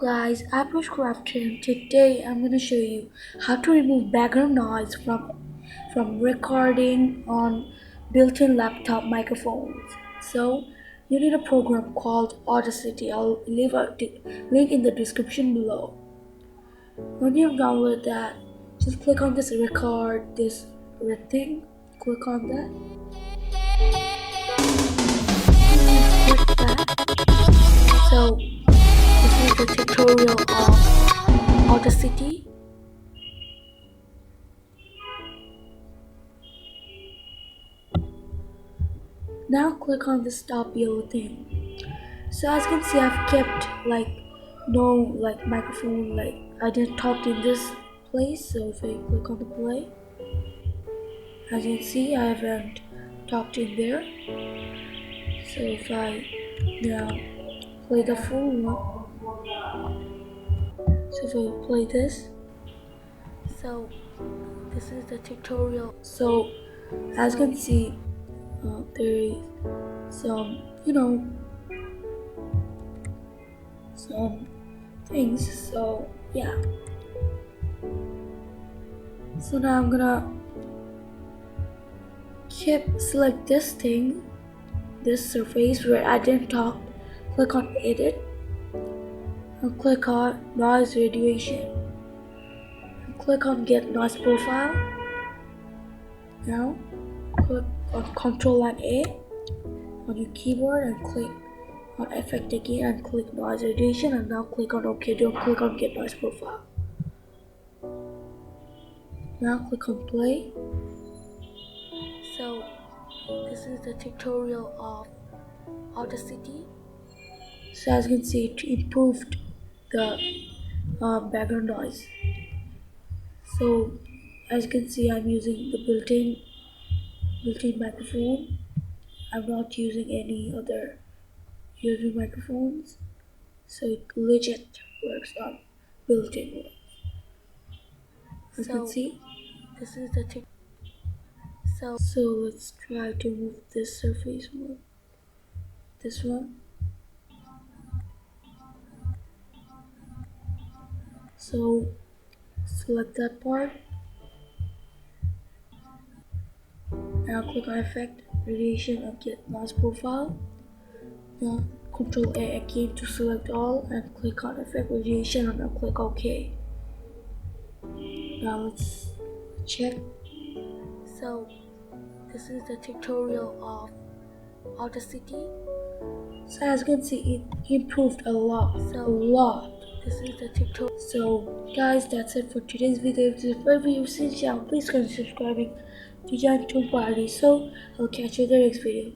Guys, I'm Crafter and today I'm gonna show you how to remove background noise from recording on built-in laptop microphones. So you need a program called Audacity. I'll leave a link in the description below. When you download that, just click on this record, this red thing. Click on that. Click that. So this is the tutorial of Audacity. Now click on the stop yellow thing. So as you can see, I've kept no microphone, like I didn't talk in this place. So if I click on the play, as you can see, I haven't talked in there. So if I now play the full one, so if I play this, so this is the tutorial. So as you can see, there is some, some things. So yeah. So now I'm gonna select this thing, this surface where I didn't talk. Click on edit and click on noise radiation. And click on get noise profile. Now click on Ctrl and A on your keyboard and click on effect again and click noise radiation, and now click on OK. Don't click on get noise profile. Now click on play. So this is the tutorial of Audacity. So as you can see, it improved the background noise. So as you can see, I'm using the built-in microphone. I'm not using any other USB microphones. So it legit works on built-in one. As you can see, this is the tip. So let's try to move this surface one. This one. So select that part. Now click on effect, radiation, and get noise profile. Now Ctrl A again to select all and click on effect radiation and now click OK. Now let's check. So this is the tutorial of Audacity. So as you can see, it improved a lot. This is the tutorial. So guys, that's it for today's video. If this is the first video you've seen the channel, please consider subscribing to join the party. So I'll catch you in the next video.